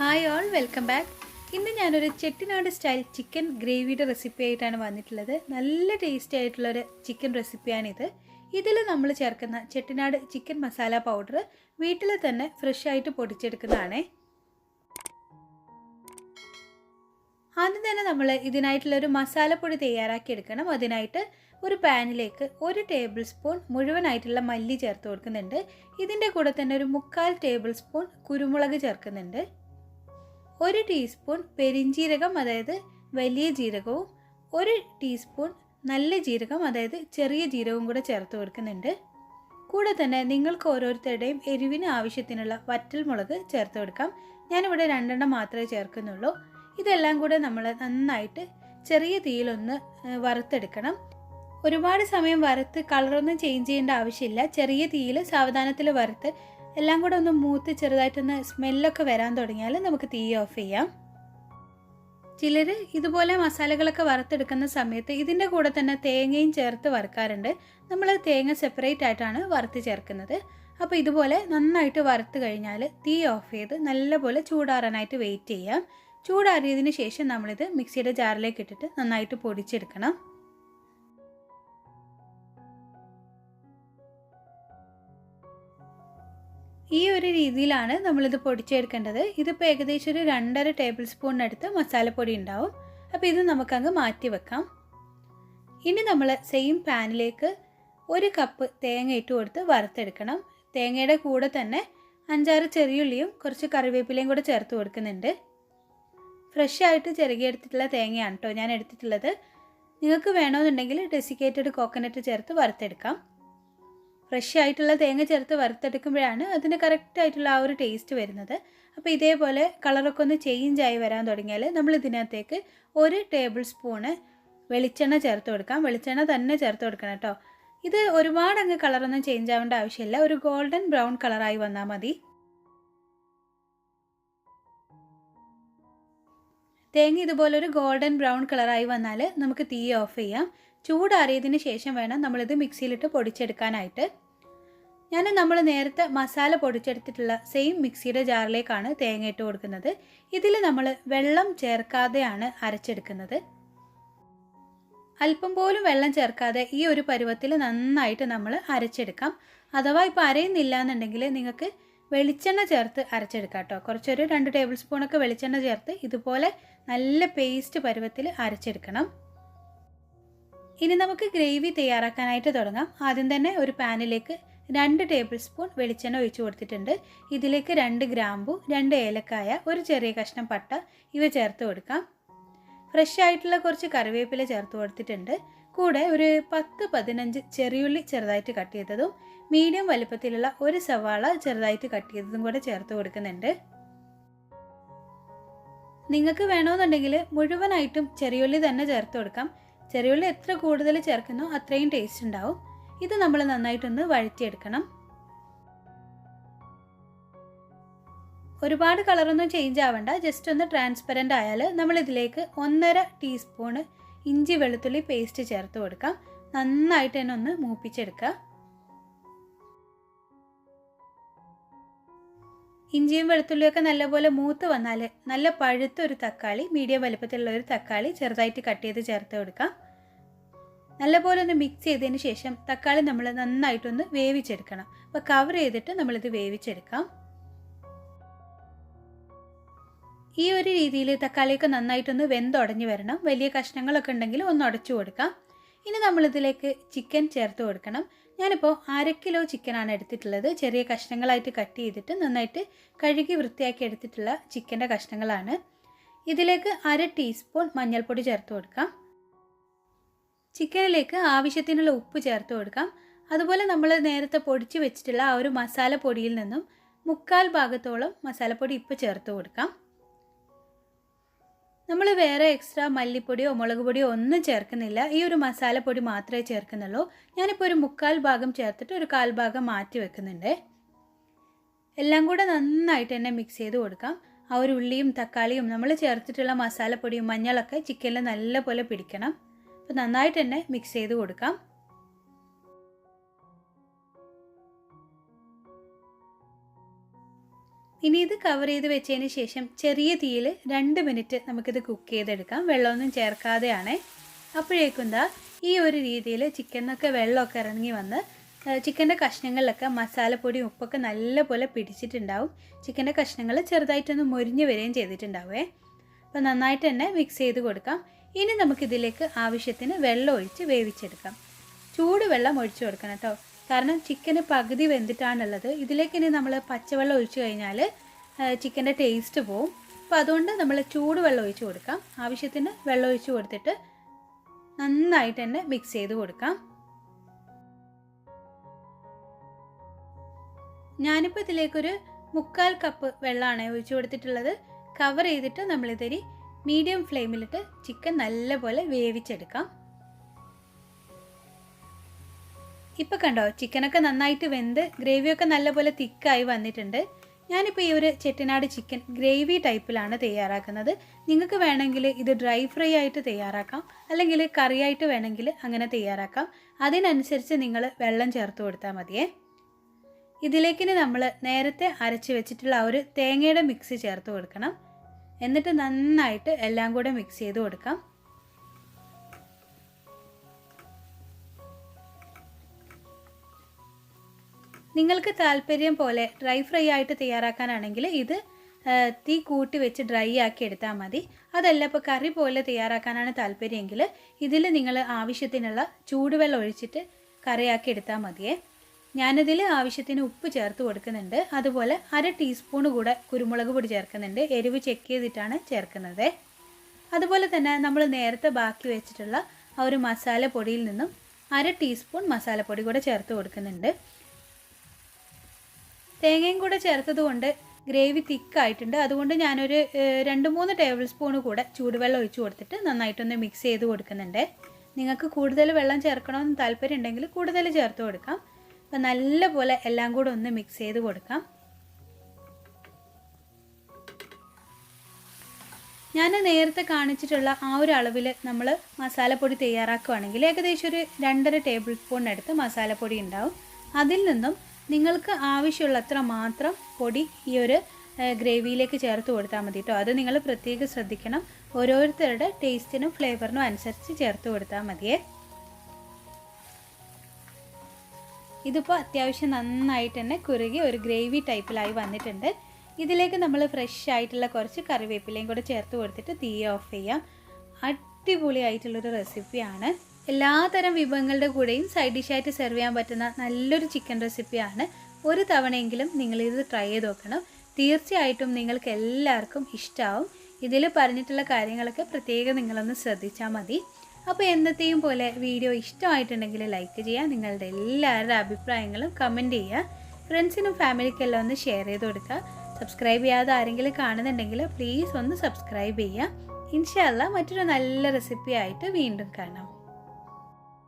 Hi all, welcome back. ഇന്ന് ഞാനൊരു Chettinad style chicken ഗ്രേവിയുടെ recipe ആയിട്ടാണ് വന്നിട്ടുള്ളത്. നല്ല ടേസ്റ്റി ആയിട്ടുള്ളൊരു ചിക്കൻ റെസിപ്പിയാണിത്. ഇതിൽ നമ്മൾ ചേർക്കുന്ന ചെട്ടിനാട് ചിക്കൻ മസാല പൗഡർ വീട്ടിൽ തന്നെ ഫ്രഷ് ആയിട്ട് പൊടിച്ചെടുക്കുന്നതാണേ. ആദ്യം തന്നെ നമ്മൾ ഇതിനായിട്ടുള്ളൊരു മസാലപ്പൊടി തയ്യാറാക്കി എടുക്കണം. അതിനായിട്ട് ഒരു പാനിലേക്ക് 1 ടേബിൾ സ്പൂൺ മുഴുവനായിട്ടുള്ള മല്ലി ചേർത്ത് കൊടുക്കുന്നുണ്ട്. ഇതിൻ്റെ കൂടെ തന്നെ ഒരു 3/4 ടേബിൾ സ്പൂൺ കുരുമുളക് ചേർക്കുന്നുണ്ട്. 1 ടീസ്പൂൺ പെരിഞ്ജീരകം, അതായത് വലിയ ജീരകവും 1 ടീസ്പൂൺ നല്ല ജീരകം, അതായത് ചെറിയ ജീരകവും കൂടെ ചേർത്ത് കൊടുക്കുന്നുണ്ട്. കൂടെ തന്നെ നിങ്ങൾക്ക് ഓരോരുത്തരുടെയും എരിവിന് ആവശ്യത്തിനുള്ള വറ്റൽ മുളക് ചേർത്ത് കൊടുക്കാം. ഞാനിവിടെ 2 എണ്ണം മാത്രമേ ചേർക്കുന്നുള്ളൂ. ഇതെല്ലാം കൂടെ നമ്മൾ നന്നായിട്ട് ചെറിയ തീയിലൊന്ന് വറുത്തെടുക്കണം. ഒരുപാട് സമയം വറുത്ത് കളറൊന്നും ചേഞ്ച് ചെയ്യേണ്ട ആവശ്യമില്ല. ചെറിയ തീയിൽ സാവധാനത്തിൽ വറുത്ത് എല്ലാം കൂടെ ഒന്ന് മൂത്ത് ചെറുതായിട്ടൊന്ന് സ്മെല്ലൊക്കെ വരാൻ തുടങ്ങിയാൽ നമുക്ക് തീ ഓഫ് ചെയ്യാം. ചിലർ ഇതുപോലെ മസാലകളൊക്കെ വറുത്തെടുക്കുന്ന സമയത്ത് ഇതിൻ്റെ കൂടെ തന്നെ തേങ്ങയും ചേർത്ത് വറുക്കാറുണ്ട്. നമ്മൾ തേങ്ങ സെപ്പറേറ്റ് ആയിട്ടാണ് വറുത്ത് ചേർക്കുന്നത്. അപ്പോൾ ഇതുപോലെ നന്നായിട്ട് വറുത്ത് കഴിഞ്ഞാൽ തീ ഓഫ് ചെയ്ത് നല്ലപോലെ ചൂടാറാനായിട്ട് വെയിറ്റ് ചെയ്യാം. ചൂടാറിയതിന് ശേഷം നമ്മളിത് മിക്സിയുടെ ജാറിലേക്ക് ഇട്ടിട്ട് നന്നായിട്ട് പൊടിച്ചെടുക്കണം. ഈ ഒരു രീതിയിലാണ് നമ്മളിത് പൊടിച്ചെടുക്കേണ്ടത്. ഇതിപ്പോൾ ഏകദേശം ഒരു 2.5 ടേബിൾ സ്പൂണിനടുത്ത് മസാലപ്പൊടി ഉണ്ടാവും. അപ്പോൾ ഇത് നമുക്കങ്ങ് മാറ്റി വെക്കാം. ഇനി നമ്മൾ സെയിം പാനിലേക്ക് 1 കപ്പ് തേങ്ങ ഇട്ട് കൊടുത്ത് വറുത്തെടുക്കണം. തേങ്ങയുടെ കൂടെ തന്നെ 5-6 ചെറിയുള്ളിയും കുറച്ച് കറിവേപ്പിലയും കൂടെ ചേർത്ത് കൊടുക്കുന്നുണ്ട്. ഫ്രഷ് ആയിട്ട് ചിരകിയെടുത്തിട്ടുള്ള തേങ്ങയാണ് കേട്ടോ ഞാൻ എടുത്തിട്ടുള്ളത്. നിങ്ങൾക്ക് വേണമെന്നുണ്ടെങ്കിൽ ഡെസിക്കേറ്റഡ് കോക്കനട്ട് ചേർത്ത് വറുത്തെടുക്കാം. ഫ്രഷ് ആയിട്ടുള്ള തേങ്ങ ചേർത്ത് വറുത്തെടുക്കുമ്പോഴാണ് അതിന് കറക്റ്റായിട്ടുള്ള ആ ഒരു ടേസ്റ്റ് വരുന്നത്. അപ്പോൾ ഇതേപോലെ കളറൊക്കെ ഒന്ന് ചേഞ്ച് ആയി വരാൻ തുടങ്ങിയാൽ നമ്മൾ ഇതിനകത്തേക്ക് 1 ടേബിൾ സ്പൂണ് വെളിച്ചെണ്ണ ചേർത്ത് കൊടുക്കാം. വെളിച്ചെണ്ണ തന്നെ ചേർത്ത് കൊടുക്കണം കേട്ടോ. ഇത് ഒരുപാട് അങ്ങ് കളറൊന്നും ചേഞ്ച് ആവേണ്ട ആവശ്യമില്ല. ഒരു ഗോൾഡൻ ബ്രൗൺ കളറായി വന്നാൽ മതി. തേങ്ങ ഇതുപോലെ ഒരു ഗോൾഡൻ ബ്രൗൺ കളറായി വന്നാൽ നമുക്ക് തീ ഓഫ് ചെയ്യാം. ചൂടാറിയതിന് ശേഷം വേണം നമ്മളിത് മിക്സിയിലിട്ട് പൊടിച്ചെടുക്കാനായിട്ട്. നമ്മൾ നേരത്തെ മസാല പൊടിച്ചെടുത്തിട്ടുള്ള സെയിം മിക്സിയുടെ ജാറിലേക്കാണ് തേങ്ങ ഇട്ട് കൊടുക്കുന്നത്. ഇതിൽ നമ്മൾ വെള്ളം ചേർക്കാതെയാണ് അരച്ചെടുക്കുന്നത്. അല്പം പോലും വെള്ളം ചേർക്കാതെ ഈ ഒരു പരുവത്തിൽ നന്നായിട്ട് നമ്മൾ അരച്ചെടുക്കാം. അഥവാ ഇപ്പോൾ അരയുന്നില്ല എന്നുണ്ടെങ്കിൽ നിങ്ങൾക്ക് വെളിച്ചെണ്ണ ചേർത്ത് അരച്ചെടുക്കാം കേട്ടോ. കുറച്ചൊരു 2 ടേബിൾ സ്പൂണൊക്കെ വെളിച്ചെണ്ണ ചേർത്ത് ഇതുപോലെ നല്ല പേസ്റ്റ് പരുവത്തിൽ അരച്ചെടുക്കണം. ഇനി നമുക്ക് ഗ്രേവി തയ്യാറാക്കാനായിട്ട് തുടങ്ങാം. ആദ്യം തന്നെ ഒരു പാനിലേക്ക് 2 ടേബിൾ സ്പൂൺ വെളിച്ചെണ്ണ ഒഴിച്ച് കൊടുത്തിട്ടുണ്ട്. ഇതിലേക്ക് 2 ഗ്രാമ്പു, 2 ഏലക്കായ, ഒരു ചെറിയ കഷ്ണം പട്ട ഇവ ചേർത്ത് കൊടുക്കാം. ഫ്രഷ് ആയിട്ടുള്ള കുറച്ച് കറിവേപ്പില ചേർത്ത് കൊടുത്തിട്ടുണ്ട്. കൂടെ ഒരു 10-15 ചെറിയുള്ളി ചെറുതായിട്ട് കട്ട് ചെയ്തതും മീഡിയം വലുപ്പത്തിലുള്ള ഒരു സവാള ചെറുതായിട്ട് കട്ട് ചെയ്തതും കൂടെ ചേർത്ത് കൊടുക്കുന്നുണ്ട്. നിങ്ങൾക്ക് വേണമെന്നുണ്ടെങ്കിൽ മുഴുവനായിട്ടും ചെറിയുള്ളി തന്നെ ചേർത്ത് കൊടുക്കാം. ചെറിയുള്ളി എത്ര കൂടുതൽ ചേർക്കുന്നോ അത്രയും ടേസ്റ്റ് ഉണ്ടാവും. ഇത് നമ്മൾ നന്നായിട്ടൊന്ന് വഴറ്റിയെടുക്കണം. ഒരുപാട് കളറൊന്നും ചേഞ്ച് ആവണ്ട, ജസ്റ്റ് ഒന്ന് ട്രാൻസ്പെറൻ്റ് ആയാൽ നമ്മളിതിലേക്ക് 1.5 ടീസ്പൂണ് ഇഞ്ചി വെളുത്തുള്ളി പേസ്റ്റ് ചേർത്ത് കൊടുക്കാം. നന്നായിട്ട് തന്നെ ഒന്ന് മൂപ്പിച്ചെടുക്കുക. ഇഞ്ചിയും വെളുത്തുള്ളിയൊക്കെ നല്ലപോലെ മൂത്ത് വന്നാൽ നല്ല പഴുത്ത ഒരു തക്കാളി, മീഡിയം വലുപ്പത്തിലുള്ള ഒരു തക്കാളി ചെറുതായിട്ട് കട്ട് ചെയ്ത് ചേർത്ത് കൊടുക്കാം. നല്ലപോലെ ഒന്ന് മിക്സ് ചെയ്തതിന് ശേഷം തക്കാളി നമ്മൾ നന്നായിട്ടൊന്ന് വേവിച്ചെടുക്കണം. അപ്പോൾ കവർ ചെയ്തിട്ട് നമ്മളിത് വേവിച്ചെടുക്കാം. ഈ ഒരു രീതിയിൽ തക്കാളിയൊക്കെ നന്നായിട്ടൊന്ന് വെന്തുടഞ്ഞ് വരണം. വലിയ കഷ്ണങ്ങളൊക്കെ ഉണ്ടെങ്കിൽ ഒന്ന് ഉടച്ചു കൊടുക്കാം. ഇനി നമ്മളിതിലേക്ക് ചിക്കൻ ചേർത്ത് കൊടുക്കണം. ഞാനിപ്പോൾ 1/2 കിലോ ചിക്കനാണ് എടുത്തിട്ടുള്ളത്. ചെറിയ കഷ്ണങ്ങളായിട്ട് കട്ട് ചെയ്തിട്ട് നന്നായിട്ട് കഴുകി വൃത്തിയാക്കി എടുത്തിട്ടുള്ള ചിക്കൻ്റെ കഷ്ണങ്ങളാണ്. ഇതിലേക്ക് 1/2 ടീസ്പൂൺ മഞ്ഞൾപ്പൊടി ചേർത്ത് കൊടുക്കാം. ചിക്കനിലേക്ക് ആവശ്യത്തിനുള്ള ഉപ്പ് ചേർത്ത് കൊടുക്കാം. അതുപോലെ നമ്മൾ നേരത്തെ പൊടിച്ച് വെച്ചിട്ടുള്ള ആ ഒരു മസാല പൊടിയിൽ നിന്നും 3/4 ഭാഗത്തോളം മസാലപ്പൊടി ഇപ്പോൾ ചേർത്ത് കൊടുക്കാം. നമ്മൾ വേറെ എക്സ്ട്രാ മല്ലിപ്പൊടിയോ മുളക് പൊടിയോ ഒന്നും ചേർക്കുന്നില്ല. ഈ ഒരു മസാലപ്പൊടി മാത്രമേ ചേർക്കുന്നുള്ളൂ. ഞാനിപ്പോൾ ഒരു 3/4 ഭാഗം ചേർത്തിട്ട് ഒരു 1/4 ഭാഗം മാറ്റി വെക്കുന്നുണ്ട്. എല്ലാം കൂടെ നന്നായിട്ട് തന്നെ മിക്സ് ചെയ്ത് കൊടുക്കാം. ആ ഒരു ഉള്ളിയും തക്കാളിയും നമ്മൾ ചേർത്തിട്ടുള്ള മസാലപ്പൊടിയും മഞ്ഞളൊക്കെ ചിക്കനിൽ നല്ലപോലെ പിടിക്കണം. അപ്പോൾ നന്നായിട്ട് തന്നെ മിക്സ് ചെയ്ത് കൊടുക്കാം. ഇനി ഇത് കവർ ചെയ്ത് വെച്ചതിന് ശേഷം ചെറിയ തീയിൽ 2 മിനിറ്റ് നമുക്കിത് കുക്ക് ചെയ്തെടുക്കാം. വെള്ളമൊന്നും ചേർക്കാതെയാണ്. അപ്പോഴേക്കും എന്താ ഈ ഒരു രീതിയിൽ ചിക്കനൊക്കെ വെള്ളമൊക്കെ ഇറങ്ങി വന്ന് ചിക്കൻ്റെ കഷ്ണങ്ങളിലൊക്കെ മസാലപ്പൊടിയും ഉപ്പൊക്കെ നല്ലപോലെ പിടിച്ചിട്ടുണ്ടാവും. ചിക്കൻ്റെ കഷ്ണങ്ങൾ ചെറുതായിട്ടൊന്ന് മൊരിഞ്ഞ് വരികയും ചെയ്തിട്ടുണ്ടാവേ. അപ്പോൾ നന്നായിട്ട് തന്നെ മിക്സ് ചെയ്ത് കൊടുക്കാം. ഇനി നമുക്കിതിലേക്ക് ആവശ്യത്തിന് വെള്ളം ഒഴിച്ച് വേവിച്ചെടുക്കാം. ചൂട് വെള്ളം ഒഴിച്ച് കൊടുക്കണം കേട്ടോ. കാരണം ചിക്കന് പകുതി വെന്തിട്ടാണുള്ളത്. ഇതിലേക്ക് ഇനി നമ്മൾ പച്ചവെള്ളം ഒഴിച്ച് കഴിഞ്ഞാൽ ചിക്കൻ്റെ ടേസ്റ്റ് പോവും. അപ്പോൾ അതുകൊണ്ട് നമ്മൾ ചൂടുവെള്ളം ഒഴിച്ച് കൊടുക്കാം. ആവശ്യത്തിന് വെള്ളം ഒഴിച്ച് കൊടുത്തിട്ട് നന്നായിട്ട് തന്നെ മിക്സ് ചെയ്ത് കൊടുക്കാം. ഞാനിപ്പോൾ ഇതിലേക്കൊരു 3/4 കപ്പ് വെള്ളമാണ് ഒഴിച്ച് കൊടുത്തിട്ടുള്ളത്. കവർ ചെയ്തിട്ട് നമ്മളിതിരി മീഡിയം ഫ്ലെയിമിലിട്ട് ചിക്കൻ നല്ലപോലെ വേവിച്ചെടുക്കാം. ഇപ്പോൾ കണ്ടോ ചിക്കനൊക്കെ നന്നായിട്ട് വെന്ത് ഗ്രേവിയൊക്കെ നല്ലപോലെ തിക്കായി വന്നിട്ടുണ്ട്. ഞാനിപ്പോൾ ഈ ഒരു ചെട്ടിനാട് ചിക്കൻ ഗ്രേവി ടൈപ്പിലാണ് തയ്യാറാക്കുന്നത്. നിങ്ങൾക്ക് വേണമെങ്കിൽ ഇത് ഡ്രൈ ഫ്രൈ ആയിട്ട് തയ്യാറാക്കാം, അല്ലെങ്കിൽ കറിയായിട്ട് വേണമെങ്കിൽ അങ്ങനെ തയ്യാറാക്കാം. അതിനനുസരിച്ച് നിങ്ങൾ വെള്ളം ചേർത്ത് കൊടുത്താൽ മതിയേ. ഇതിലേക്കിന് നമ്മൾ നേരത്തെ അരച്ച് വെച്ചിട്ടുള്ള ആ ഒരു തേങ്ങയുടെ മിക്സ് ചേർത്ത് കൊടുക്കണം. എന്നിട്ട് നന്നായിട്ട് എല്ലാം കൂടെ മിക്സ് ചെയ്ത് കൊടുക്കാം. നിങ്ങൾക്ക് താല്പര്യം പോലെ ഡ്രൈ ഫ്രൈ ആയിട്ട് തയ്യാറാക്കാനാണെങ്കിൽ ഇത് തീ കൂട്ടി വെച്ച് ഡ്രൈ ആക്കി എടുത്താൽ മതി. അതല്ല ഇപ്പോൾ കറി പോലെ തയ്യാറാക്കാനാണ് താല്പര്യമെങ്കിൽ ഇതിൽ നിങ്ങൾ ആവശ്യത്തിനുള്ള ചൂടുവെള്ളം ഒഴിച്ചിട്ട് കറിയാക്കി എടുത്താൽ മതിയേ. ഞാനിതിൽ ആവശ്യത്തിന് ഉപ്പ് ചേർത്ത് കൊടുക്കുന്നുണ്ട്. അതുപോലെ 1/2 ടീസ്പൂൺ കൂടെ കുരുമുളക് പൊടി ചേർക്കുന്നുണ്ട്. എരിവ് ചെക്ക് ചെയ്തിട്ടാണ് ചേർക്കുന്നത്. അതുപോലെ തന്നെ നമ്മൾ നേരത്തെ ബാക്കി വെച്ചിട്ടുള്ള ആ ഒരു മസാല പൊടിയിൽ നിന്നും 1/2 ടീസ്പൂൺ മസാലപ്പൊടി കൂടെ ചേർത്ത് കൊടുക്കുന്നുണ്ട്. തേങ്ങയും കൂടെ ചേർത്തത് കൊണ്ട് ഗ്രേവി തിക്കായിട്ടുണ്ട്. അതുകൊണ്ട് ഞാനൊരു 2-3 ടേബിൾ സ്പൂൺ കൂടെ ചൂടുവെള്ളം ഒഴിച്ച് കൊടുത്തിട്ട് നന്നായിട്ടൊന്ന് മിക്സ് ചെയ്ത് കൊടുക്കുന്നുണ്ട്. നിങ്ങൾക്ക് കൂടുതൽ വെള്ളം ചേർക്കണമെന്ന് താല്പര്യം ഉണ്ടെങ്കിൽ കൂടുതൽ ചേർത്ത് കൊടുക്കാം. അപ്പോൾ നല്ലപോലെ എല്ലാം കൂടെ ഒന്ന് മിക്സ് ചെയ്ത് കൊടുക്കാം. ഞാൻ നേരത്തെ കാണിച്ചിട്ടുള്ള ആ ഒരു അളവിൽ നമ്മൾ മസാലപ്പൊടി തയ്യാറാക്കുകയാണെങ്കിൽ ഏകദേശം ഒരു 2.5 ടേബിൾ സ്പൂണിനടുത്ത് മസാലപ്പൊടി ഉണ്ടാവും. അതിൽ നിന്നും നിങ്ങൾക്ക് ആവശ്യമുള്ളത്ര മാത്രം പൊടി ഈ ഒരു ഗ്രേവിയിലേക്ക് ചേർത്ത് കൊടുത്താൽ മതി കേട്ടോ. അത് നിങ്ങൾ പ്രത്യേകം ശ്രദ്ധിക്കണം. ഓരോരുത്തരുടെ ടേസ്റ്റിനും ഫ്ലേവറിനും അനുസരിച്ച് ചേർത്ത് കൊടുത്താൽ മതിയേ. ഇതിപ്പോൾ അത്യാവശ്യം നന്നായിട്ട് തന്നെ കുറുകി ഒരു ഗ്രേവി ടൈപ്പിലായി വന്നിട്ടുണ്ട്. ഇതിലേക്ക് നമ്മൾ ഫ്രഷ് ആയിട്ടുള്ള കുറച്ച് കറിവേപ്പിലയും കൂടെ ചേർത്ത് കൊടുത്തിട്ട് തീ ഓഫ് ചെയ്യാം. അടിപൊളിയായിട്ടുള്ളൊരു റെസിപ്പിയാണ്. എല്ലാതരം വിഭവങ്ങളുടെ കൂടെയും സൈഡ് ഡിഷായിട്ട് സെർവ് ചെയ്യാൻ പറ്റുന്ന നല്ലൊരു ചിക്കൻ റെസിപ്പിയാണ്. ഒരു തവണയെങ്കിലും നിങ്ങളിത് ട്രൈ ചെയ്ത് നോക്കണം. തീർച്ചയായിട്ടും നിങ്ങൾക്ക് എല്ലാവർക്കും ഇഷ്ടമാവും. ഇതിൽ പറഞ്ഞിട്ടുള്ള കാര്യങ്ങളൊക്കെ പ്രത്യേകം നിങ്ങളൊന്ന് ശ്രദ്ധിച്ചാൽ മതി. അപ്പോൾ എന്നത്തെയും പോലെ വീഡിയോ ഇഷ്ടമായിട്ടുണ്ടെങ്കിൽ ലൈക്ക് ചെയ്യുക. നിങ്ങളുടെ എല്ലാവരുടെ അഭിപ്രായങ്ങളും കമൻറ്റ് ചെയ്യുക. ഫ്രണ്ട്സിനും ഫാമിലിക്കെല്ലാം ഒന്ന് ഷെയർ ചെയ്ത് കൊടുക്കുക. സബ്സ്ക്രൈബ് ചെയ്യാതെ ആരെങ്കിലും കാണുന്നുണ്ടെങ്കിൽ പ്ലീസ് ഒന്ന് സബ്സ്ക്രൈബ് ചെയ്യുക. ഇൻഷാ അല്ലാഹ് മറ്റൊരു നല്ല റെസിപ്പി ആയിട്ട് വീണ്ടും കാണാം.